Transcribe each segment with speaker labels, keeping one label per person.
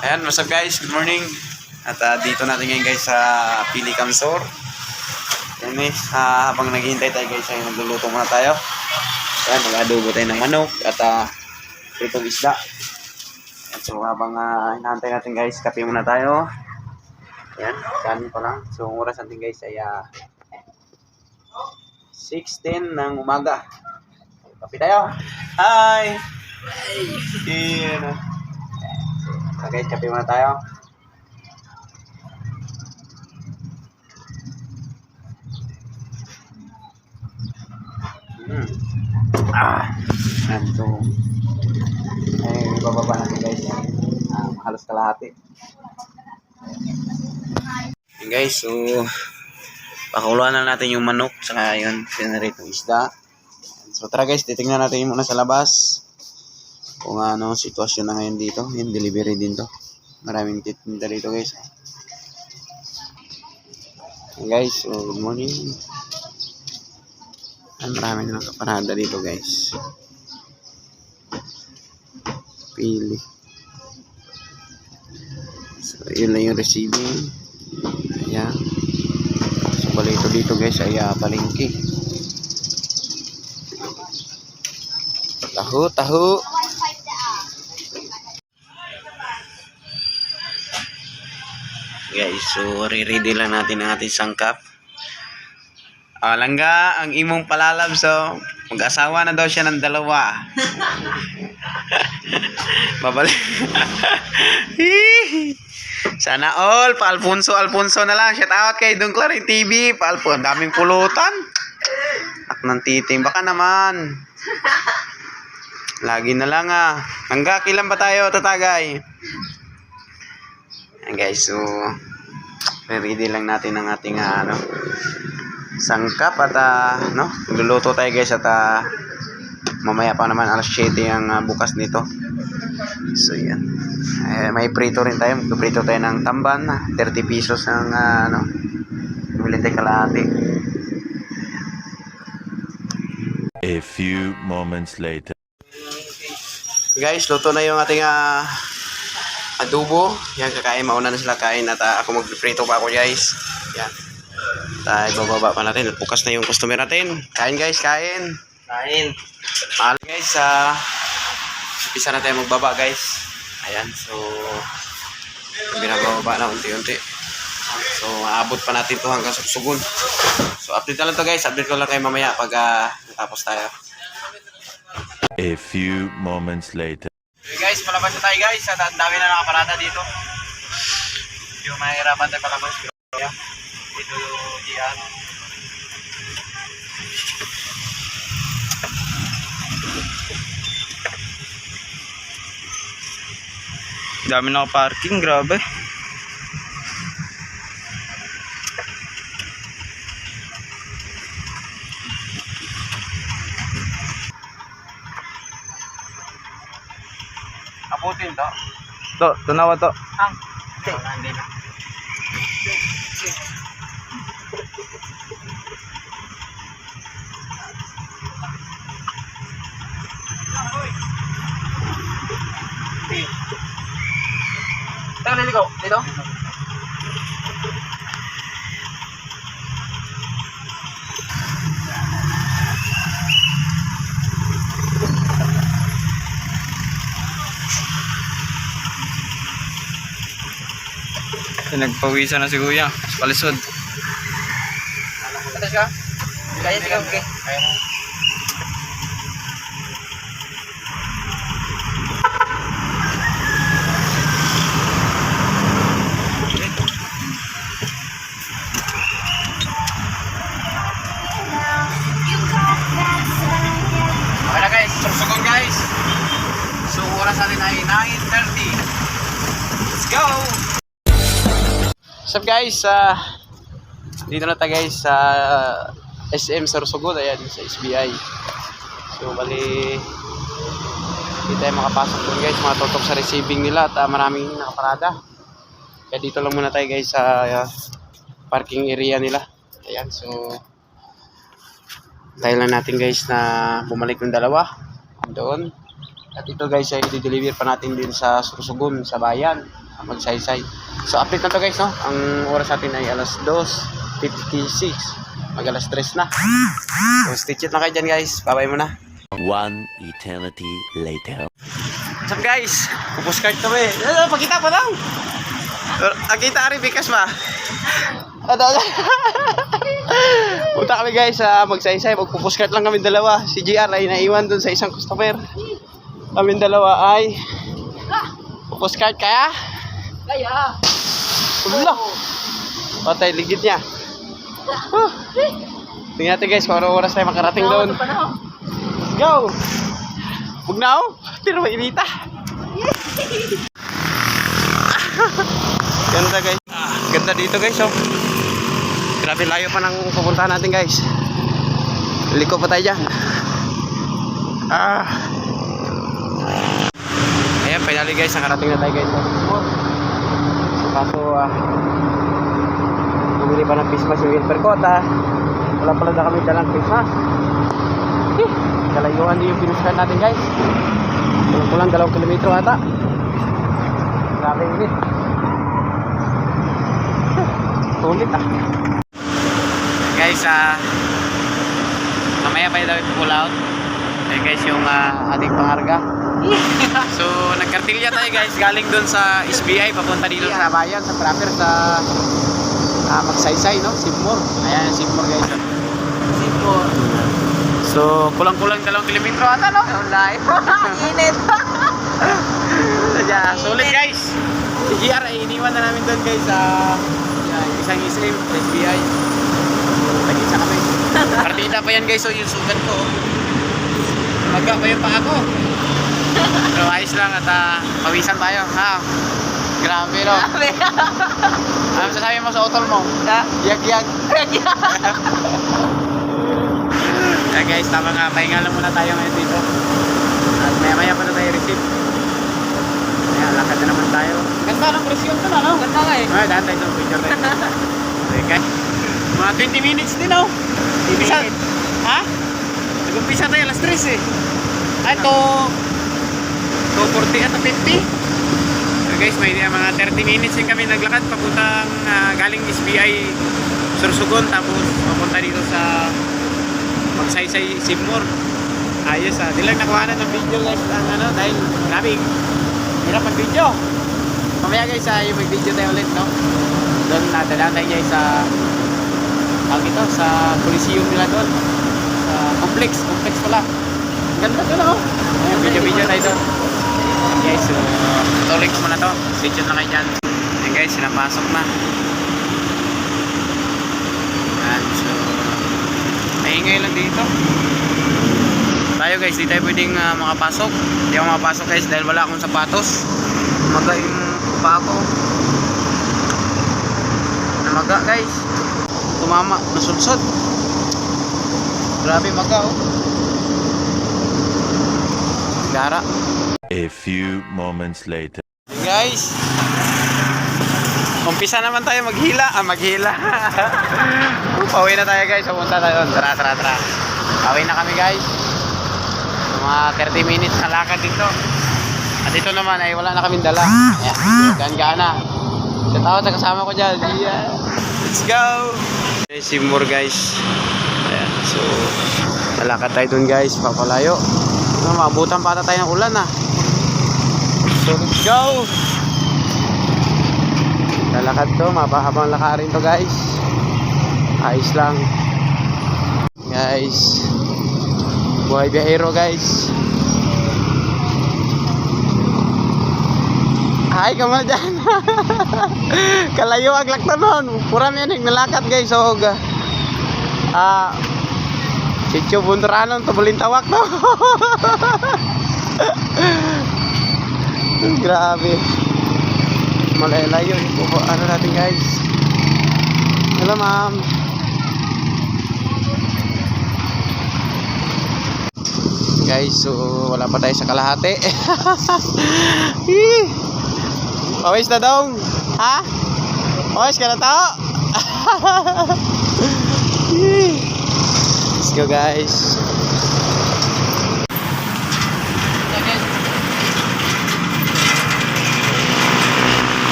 Speaker 1: Ayan, what's up guys? Good morning. At dito natin ngayon guys sa Pili Camsor. Ayan habang naghihintay tayo guys ay nagluluto muna tayo. Ayan, mag-adobo tayo ng manok at pritong isda. Ayan, so habang hinahantay natin guys, kape muna tayo. Ayan, kanin pa lang. So ang oras natin guys ay 6:10 ng umaga. Kape tayo. Hi! Ayan. Okay, kape muna tayo. Ayan, so bababa natin guys. Halos kalahati. Ayan guys, so pakuluan na natin yung manok saka yun, pinarito isda. So tara guys, titingnan natin muna sa labas kung ano sitwasyon na ngayon dito. Yung delivery din to. Maraming titinda dito guys. Ayan guys, so good morning. Marami na nakaparada dito guys. Pili. So yun lang yung receiving. Ayan. So balito dito guys ay palengke. Tahu. Guys, so re-ready lang natin ang ating sangkap. Langga, ang imong palalab, so mag-asawa na daw siya ng dalawa. Babalik. Sana all, pa-Alfonso na lang. Shout out kay Dungklaring TV. Pa-Alfonso, daming pulutan. Ak ng titing, baka naman. Lagi na lang Langga, kilan ba tayo tatagay? Ayan guys, so ready lang natin ang ating sangkap at luluto tayo guys at mamaya pa naman alas 7 ang bukas nito. So yan. May prito rin tayo. Prito tayo ng tamban. 30 pesos ang bili tayo kalahati.
Speaker 2: A few moments later.
Speaker 1: Guys, luto na yung ating adobo. Yan, kakain. Mauna na sila kain at ako magprito pa ako guys. Yan. Tayo bababa pa natin at bukas na yung customer natin. Kain guys, kain. Mahal guys, umpisa na tayo magbaba guys. Ayan, so binababa na unti-unti. So aabot pa natin to hanggang Sorsogon. So update na lang to guys. Update ko lang kayo mamaya pag natapos tayo.
Speaker 2: A few moments later.
Speaker 1: Okay guys, palabas na tayo guys. At ang dami na nakaparada dito. Yung mahirapan tayo palabas. Dito diyan.
Speaker 3: Dami na parking, grabe.
Speaker 1: Abutin to.
Speaker 3: Tunawa to.
Speaker 1: Hindi na. Tayo naligaw. Dito?
Speaker 3: Nagpawisan na si Kuya sa palisod.
Speaker 1: Atas ka? Kaya sige, okay. Kaya mo. Okay na guys, Sorsogon guys. So oras natin ay 9:30. Let's go! What's up guys? Dito na tayo guys sa SM Sorsogon. Ayan, sa SBI. So bali hindi tayo makapasok doon guys. Mga tutok sa receiving nila at maraming nakaparada. Kaya dito lang muna tayo guys sa parking area nila. Ayan, so dahil lang natin guys na bumalik ng dalawa doon. At ito guys ay i-deliver pa natin din sa Sorsogon, sa bayan. magsaysay. So update na to guys, no? Ang oras natin ay alas 2:56. Mag alas 3 na. So stay tuned na kayo dyan guys. Babay muna.
Speaker 2: One eternity later.
Speaker 1: What's up guys? Pupuskart kami. Pakita pa daw. Akita ari bikas ba? Punta kami guys sa magsaysay. Magpupuskart lang kami dalawa. Si GR ay naiwan dun sa isang customer. Kami dalawa ay pupuskart kaya?
Speaker 4: Kaya.
Speaker 1: Ulo. Patay ligid niya. Tingnan natin guys kung anong oras tayo makarating doon. Let's go! Huwag na ako. Tira mainita. Ganda guys. Ganda dito guys oh. Grabe layo pa ng pupuntahan natin guys. Liko pa tayo dyan. Ayan, finally guys, nakarating na tayo guys. So, kaso, bumili pa ng face mask yung Wilper Cota. Wala pala na kami dalang face mask. Kalayuan din yung pinuskan natin guys. Kulang 2 kilometro ata. Grabe init. Sulit guys, mamaya pa daw i-pull out. Ayan guys yung ating pangarga. So nagkartilya tayo guys galing dun sa SBI papunta dito sa bayan, sa proper sa Magsaysay, no? Sibmor. Ayan Sibmor guys. Sibmor. So kulang-kulang 2 kilometro ata, no?
Speaker 4: Live. Init.
Speaker 1: Sadya, sulit guys. Si GR ay iniwan na namin doon guys sa isang SM, SBI. Nag-isa kami. Partida pa yan guys, so yung sugat ko. Maga pa yung paa ko. Pero ayos lang at pawisan tayo. Grabe no?
Speaker 4: Grabe.
Speaker 1: Ano sasabi mo sa utol mo? Yag-yag. Yeah, guys, tama nga, pahinga lang muna tayo ngayon dito. At maya-maya pa na tayo receive. Ayan, lakad na naman tayo. Ganda ng presyon ko na, no?
Speaker 4: Ganda nga eh.
Speaker 1: Ay, dahil tayo ng picture tayo. Okay, mga 20 minutes din, no? Umpisa. Ha? Nag-umpisa tayo alas 3 eh. Ay, 2:40 at 50. So guys, may mga 30 minutes din kami naglakad papuntang galing SBI Sursugon, tapos papunta dito sa Magsaysay Sibmor. Ayos di lang nakuha na ng video guys dahil grabe hirap mag video. Mamaya guys yung mag video tayo ulit, no? Doon dadaan tayo guys sa sa Coliseum nila doon, sa complex pala. Ganda doon, no? Video tayo doon guys. So tuloy ko muna to, stay tuned na kayo dyan. Ayan guys, sinapasok na. Ayan, so maingay lang dito tayo guys, di tayo pwedeng makapasok. Hindi ako makapasok guys dahil wala akong sapatos. Maga yung paa ko, namaga guys, tumama, nasudsod. Grabe maga oh. Gara.
Speaker 2: A few moments later.
Speaker 1: Guys, umpisa naman tayo maghila. Pauwi na tayo guys, pupunta tayo doon. Tara. Pauwi na kami guys. Mga 30 minutes na lakad dito. At ito naman ay wala na kaming dala. Ayan, gaan-gaana. Shout sa kasama ko dyan. Yeah. Let's go! Okay, Sibmor guys. Ayan, so lalakad tayo dun guys, papalayo. Maabutan pa ata tayo ng ulan So let's go! Lalakad to, mabahabang lakarin to guys. Ayos lang guys. Buhay biyahero guys. Ay ka man dyan. Kalayo aglak to nun. Pura may nalakad guys. So Chicho Bunduranon to Balintawak to. Grabe. Malalayo yung ano natin guys. Hello ma'am. Guys, so wala pa tayo sa kalahati. Pawis na daw. Ha? Pawis ka na tao? Let's go guys.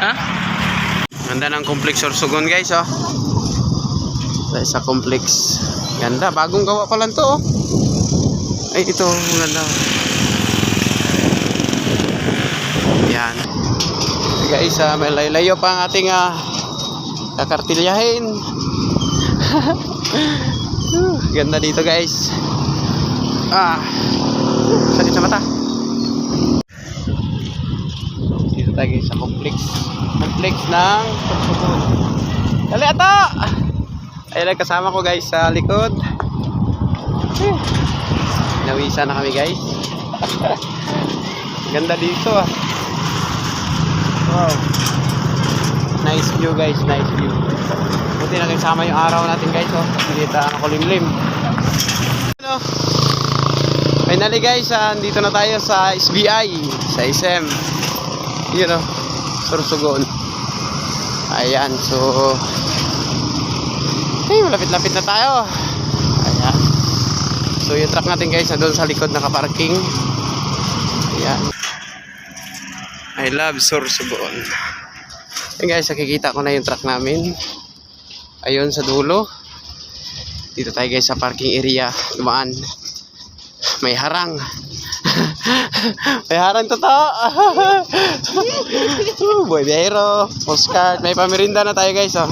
Speaker 3: Ha?
Speaker 1: Ganda ng complex Sorsogon guys, oh. Sa complex. Ganda, bagong gawa pa lang to, oh. Ay, ito, ganda. Yan. Guys, may layo pa ang ating kakartilyahin. Ganda dito guys. Sakit sa mata. Dito tayo guys sa complex ng Sorsogon. Dali ato! Ayun, kasama ko guys sa likod. Nawisa na kami guys. Ganda dito, ah. Wow. Nice view guys, nice view. Buti na kasama yung araw natin guys, oh. Hindi tayo makulimlim. Ano? Finally guys, dito na tayo sa SBI, sa SM. Yun, oh. Sorsogon. Ayan, so malapit-lapit na tayo. Ayan. So yung truck natin guys, doon sa likod nakaparking. Ayan. I love Sorsogon. Ayan guys, nakikita ko na yung truck namin. Ayun sa dulo. Dito tayo guys sa parking area. Dumaan. May harang. May harang totoo. Boy biyahero, postcard. May pamirinda na tayo guys, oh.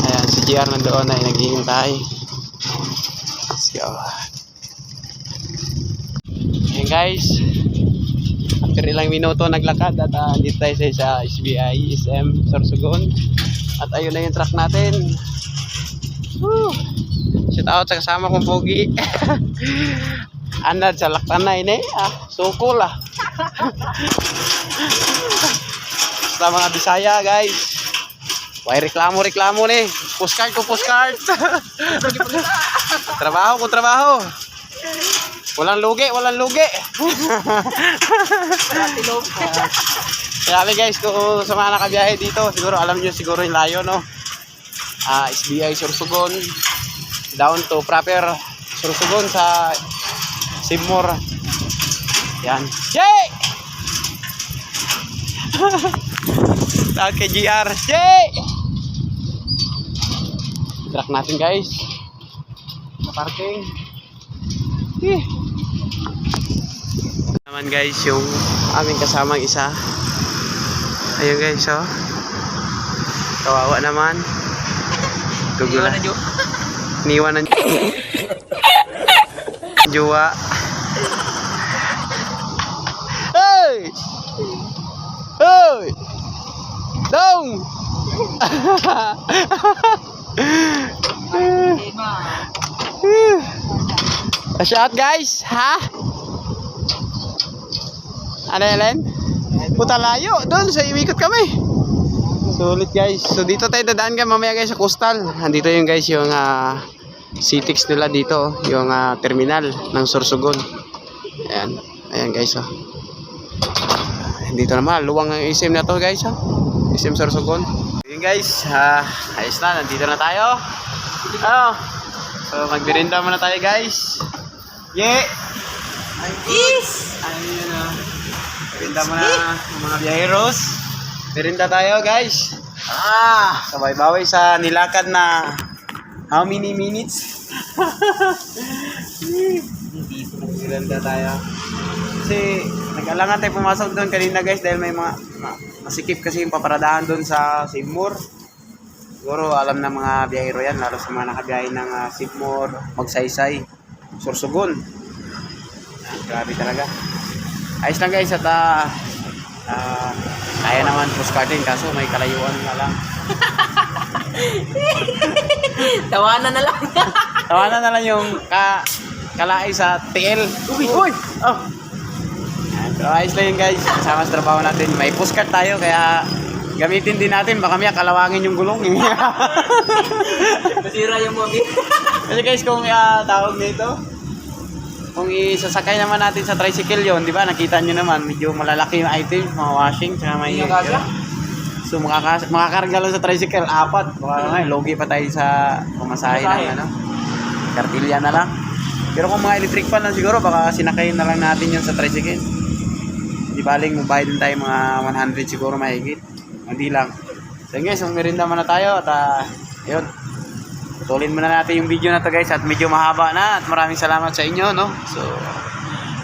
Speaker 1: Ayan, si GR nandoon ay naghihintay. Let's go. Ayan guys, after ilang minuto naglakad at dito tayo sa SBI SM Sorsogon. At ayun na yung truck natin. Woo! Shout out sa kasama kong pogi. Anad sa laktanay na sukol ah. Sa mga Bisaya guys. Why reklamo ni. Postcard ko postcard. Trabaho ko trabaho. Walang lugi. Kaya guys, kung sa mga nakabiyahe dito, siguro alam nyo siguro yung layo, no? SBI Sorsogon down to proper Sorsogon sa Seymour. Yan. Yay! Tawag kay GR. Yay! Truck natin guys. Parking. Naman guys yung aming kasamang isa. Ayun guys, oh. Kawawa naman. Tugula. Niwan ng jowa. Hey! Hey! Dong! Shout guys, ha? Ano Ellen? Puta layo, doon sa imikot kami. Sulit guys. So dito tayo dadaan ka mamaya guys sa coastal. Andito yung guys yung CTX nila dito, yung terminal ng Sorsogon. Ayan. Ayan guys, oh. Dito naman, luwang ang SM na to guys, oh. SM Sorsogon. Ayan guys, ayos na, nandito na tayo. So magbirinda muna tayo guys. Yeah.
Speaker 4: Yes!
Speaker 1: Ayun na. Birinda muna ng mga biyaheros. Birinda tayo guys. Sabay bawi sa nilakad na how many minutes? Birinda tayo. Kasi nag-alangan tayo pumasok doon kanina guys dahil may mga masikip kasi yung paparadahan doon sa Seymour. Siguro alam na mga biyahero yan, lalo sa mga nakabiyahe ng Seymour, Magsaysay, Sorsogon. Grabe talaga. Ayos lang guys at kaya naman postcarding kaso may kalayuan na lang.
Speaker 4: Tawanan na lang.
Speaker 1: Tawanan na lang yung kalay sa TL. Uy! Oh! So ayos lang yun guys. Kasama sa trabaho natin. May postcard tayo kaya gamitin din natin. Baka may kalawangin yung gulong.
Speaker 4: Nasira yung mami.
Speaker 1: Kasi guys kung tawag nito, kung isasakay naman natin sa tricycle yon, di ba? Nakita nyo naman, medyo malalaki yung items, mga washing, saka may... So makakarga lang sa tricycle, 4. Baka logi pa tayo sa pumasahe ng kartilya na lang. Pero kung mga electric fan lang siguro, baka sinakayin na lang natin yun sa tricycle. Di baling, magbayad din tayo mga 100 siguro mahigit. Hindi lang. So guys, merienda muna tayo at yun. Putulin muna natin yung video na to guys at medyo mahaba na at maraming salamat sa inyo, no? So,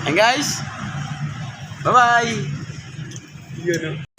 Speaker 1: and guys, bye-bye! Yun, no?